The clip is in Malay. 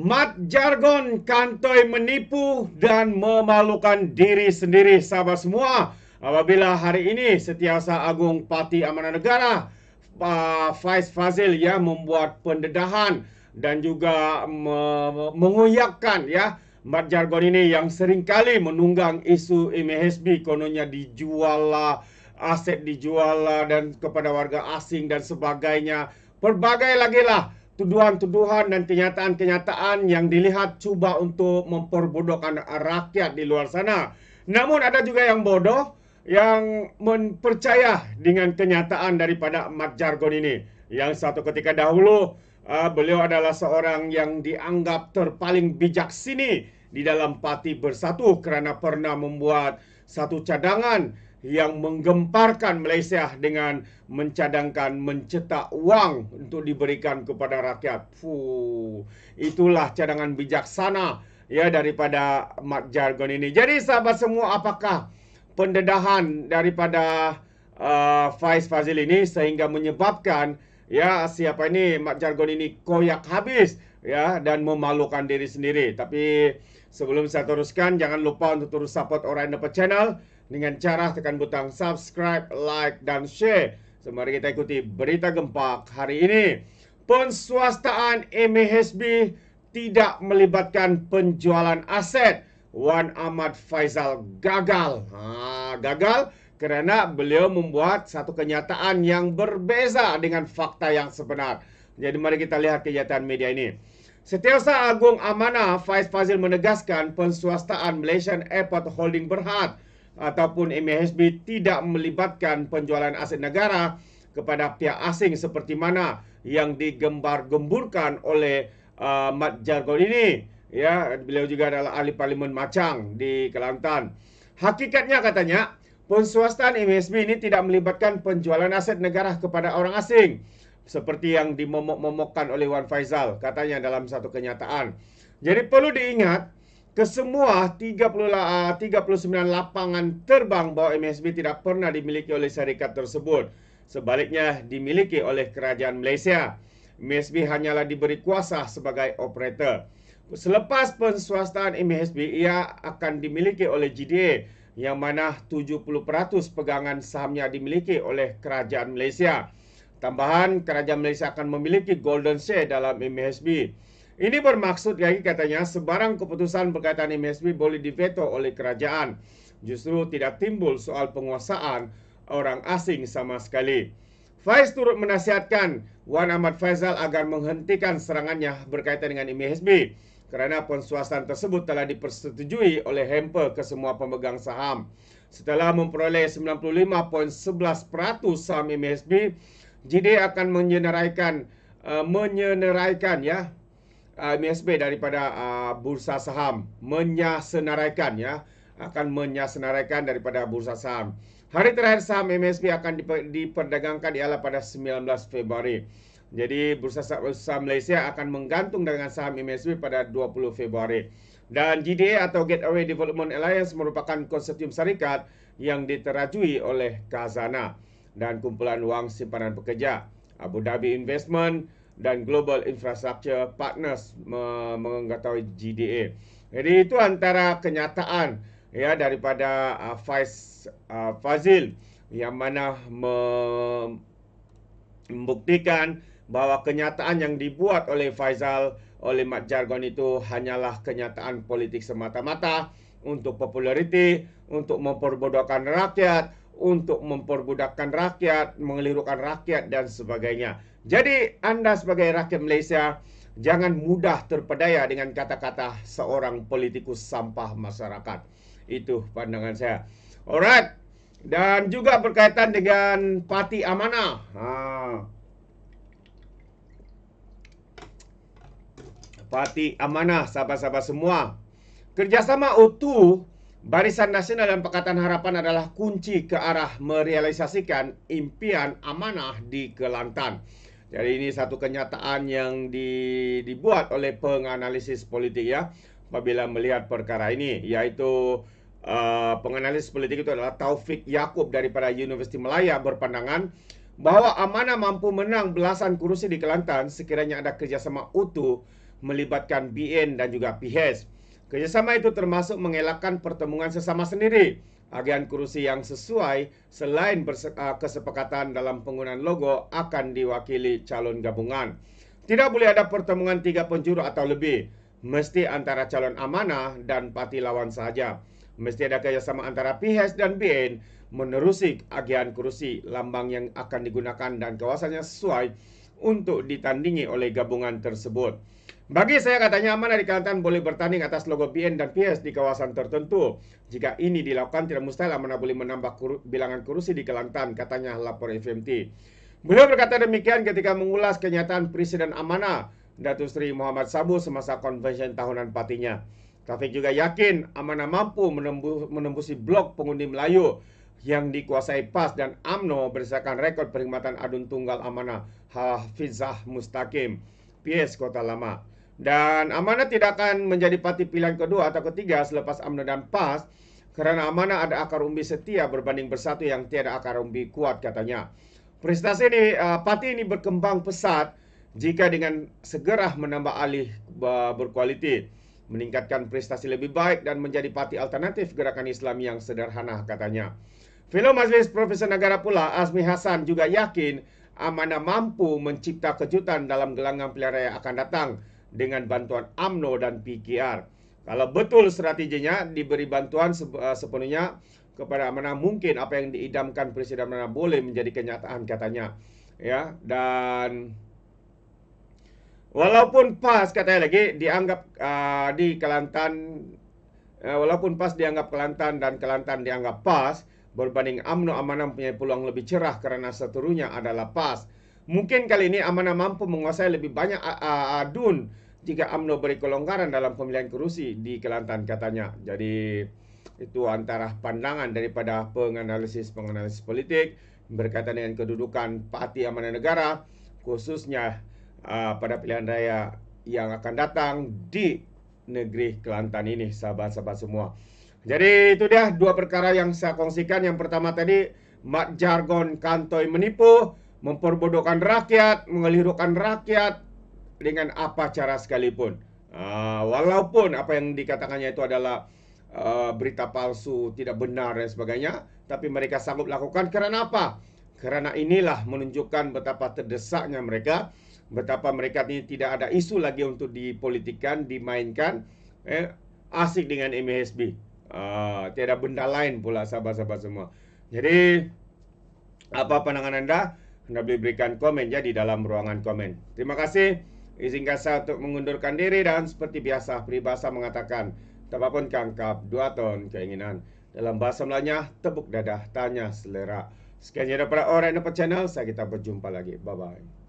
Mat jargon kantoi menipu dan memalukan diri sendiri, sahabat semua. Apabila hari ini Setiausaha Agung Parti Amanah Negara Faiz Fazil ya membuat pendedahan dan juga mengoyakkan ya mat jargon ini yang seringkali menunggang isu MHSB, kononnya dijual lah, aset dijual lah dan kepada warga asing dan sebagainya. Berbagai lagi lah tuduhan-tuduhan dan kenyataan-kenyataan yang dilihat cuba untuk memperbodohkan rakyat di luar sana. Namun ada juga yang bodoh yang percaya dengan kenyataan daripada mat jargon ini. Yang satu ketika dahulu beliau adalah seorang yang dianggap terpaling bijaksini di dalam Parti Bersatu kerana pernah membuat satu cadangan yang menggemparkan Malaysia dengan mencadangkan mencetak wang untuk diberikan kepada rakyat. Itulah cadangan bijaksana ya daripada mat jargon ini. Jadi sahabat semua, apakah pendedahan daripada Faiz Fazil ini sehingga menyebabkan ya siapa ini mat jargon ini koyak habis ya dan memalukan diri sendiri? Tapi sebelum saya teruskan, jangan lupa untuk terus support Orang Dapat Channel dengan cara tekan butang subscribe, like dan share. So, mari kita ikuti berita gempak hari ini. Penswastaan MHSB tidak melibatkan penjualan aset. Wan Ahmad Faizal gagal. Gagal kerana beliau membuat satu kenyataan yang berbeza dengan fakta yang sebenar. Jadi mari kita lihat kenyataan media ini. Setiausaha Agung Amanah Faiz Fazil menegaskan penswastaan Malaysian Airport Holding Berhad ataupun MHSB tidak melibatkan penjualan aset negara kepada pihak asing seperti mana yang digembar-gemburkan oleh mat jargon ini. Ya, beliau juga adalah ahli parlimen Machang di Kelantan. Hakikatnya katanya, penswastaan MHSB ini tidak melibatkan penjualan aset negara kepada orang asing seperti yang dimomok-momokkan oleh Wan Faizal, katanya dalam satu kenyataan. Jadi perlu diingat, kesemua 39 lapangan terbang bawah MHSB tidak pernah dimiliki oleh syarikat tersebut. Sebaliknya dimiliki oleh kerajaan Malaysia. MHSB hanyalah diberi kuasa sebagai operator. Selepas penswastaan MHSB, ia akan dimiliki oleh GDA yang mana 70% pegangan sahamnya dimiliki oleh kerajaan Malaysia. Tambahan, kerajaan Malaysia akan memiliki golden share dalam MHSB. Ini bermaksud lagi katanya sebarang keputusan berkaitan MHSB boleh diveto oleh kerajaan. Justru tidak timbul soal penguasaan orang asing sama sekali. Faiz turut menasihatkan Wan Ahmad Faizal agar menghentikan serangannya berkaitan dengan MHSB kerana penswastaan tersebut telah dipersetujui oleh hamper kesemua pemegang saham. Setelah memperoleh 95.11% saham MHSB, GDA akan menyenaraikan ya MHSB daripada bursa saham, menyasenaraikan ya, akan menyasenaraikan daripada bursa saham. Hari terakhir saham MHSB akan diperdagangkan ialah pada 19 Februari. Jadi bursa saham Malaysia akan menggantung dengan saham MHSB pada 20 Februari. Dan GDA atau Gateway Development Alliance merupakan konsortium syarikat yang diterajui oleh Khazanah dan kumpulan wang simpanan pekerja, Abu Dhabi Investment dan Global Infrastructure Partners mengetahui GDA. Jadi itu antara kenyataan ya daripada Faiz Fazil yang mana membuktikan bahawa kenyataan yang dibuat oleh Faizal oleh mat jargon itu hanyalah kenyataan politik semata-mata untuk populariti, untuk memperbodohkan rakyat, untuk memperbudakkan rakyat, mengelirukan rakyat dan sebagainya. Jadi anda sebagai rakyat Malaysia jangan mudah terpedaya dengan kata-kata seorang politikus sampah masyarakat. Itu pandangan saya. Alright. Dan juga berkaitan dengan Parti Amanah. Parti Amanah, sahabat-sahabat semua. Kerjasama utuh Barisan Nasional dan Pakatan Harapan adalah kunci ke arah merealisasikan impian amanah di Kelantan. Jadi ini satu kenyataan yang dibuat oleh penganalisis politik ya apabila melihat perkara ini, iaitu penganalisis politik itu adalah Taufik Yaakob daripada Universiti Malaya berpandangan bahawa amanah mampu menang belasan kerusi di Kelantan sekiranya ada kerjasama utuh melibatkan BN dan juga PHS. Kerjasama itu termasuk mengelakkan pertemuan sesama sendiri, agian kerusi yang sesuai selain kesepakatan dalam penggunaan logo akan diwakili calon gabungan. Tidak boleh ada pertemuan 3 penjuru atau lebih. Mesti antara calon amanah dan parti lawan saja. Mesti ada kerjasama antara PHS dan BN menerusi agian kerusi lambang yang akan digunakan dan kawasannya sesuai untuk ditandingi oleh gabungan tersebut. Bagi saya katanya amanah di Kelantan boleh bertanding atas logo BN dan PHS di kawasan tertentu. Jika ini dilakukan tidak mustahil amanah boleh menambah bilangan kerusi di Kelantan, katanya lapor FMT. Beliau berkata demikian ketika mengulas kenyataan Presiden Amanah Datuk Seri Muhammad Sabu semasa konvensyen tahunan partinya. Taufik juga yakin Amanah mampu menembusi blok pengundi Melayu yang dikuasai PAS dan UMNO berdasarkan rekod perkhidmatan adun tunggal Amanah Hafizah Mustaqim PHS Kota Lama. Dan Amanah tidak akan menjadi parti pilihan kedua atau ketiga selepas UMNO dan PAS kerana Amanah ada akar umbi setia berbanding bersatu yang tiada akar umbi kuat, katanya. Prestasi ini, parti ini berkembang pesat jika dengan segera menambah alih berkualiti, meningkatkan prestasi lebih baik dan menjadi parti alternatif gerakan Islam yang sederhana, katanya. Fellow Majlis Profesor Negara pula Azmi Hassan juga yakin Amanah mampu mencipta kejutan dalam gelanggang pilihan raya akan datang dengan bantuan UMNO dan PKR. Kalau betul strateginya diberi bantuan sepenuhnya kepada Amanah, mungkin apa yang diidamkan Presiden Amanah boleh menjadi kenyataan, katanya. Ya, dan walaupun PAS, katanya lagi, dianggap di Kelantan, walaupun PAS dianggap Kelantan dan Kelantan dianggap PAS, berbanding UMNO, Amanah mempunyai peluang lebih cerah kerana seterunya adalah PAS. Mungkin kali ini Amanah mampu menguasai lebih banyak adun jika UMNO beri kelonggaran dalam pemilihan kerusi di Kelantan, katanya. Jadi itu antara pandangan daripada penganalisis politik berkaitan dengan kedudukan Parti Amanah Negara, khususnya pada pilihan raya yang akan datang di negeri Kelantan ini, sahabat-sahabat semua. Jadi itu dia dua perkara yang saya kongsikan. Yang pertama tadi, mat jargon kantoi menipu, memperbodohkan rakyat, mengelirukan rakyat dengan apa cara sekalipun. Walaupun apa yang dikatakannya itu adalah berita palsu, tidak benar dan sebagainya, tapi mereka sanggup lakukan kerana apa? Kerana inilah menunjukkan betapa terdesaknya mereka, betapa mereka ini tidak ada isu lagi untuk dipolitikkan, dimainkan, asik dengan MHSB. Tiada benda lain pula, sahabat-sahabat semua. Jadi apa pandangan anda? Anda boleh berikan komen ya di dalam ruangan komen. Terima kasih. Izinkan saya untuk mengundurkan diri dan seperti biasa peribahasa mengatakan, tapapun kangkap dua ton keinginan. Dalam bahasa Melayunya, tepuk dadah, tanya selera. Sekian daripada Alright Nampak Channel. Saya kita berjumpa lagi. Bye-bye.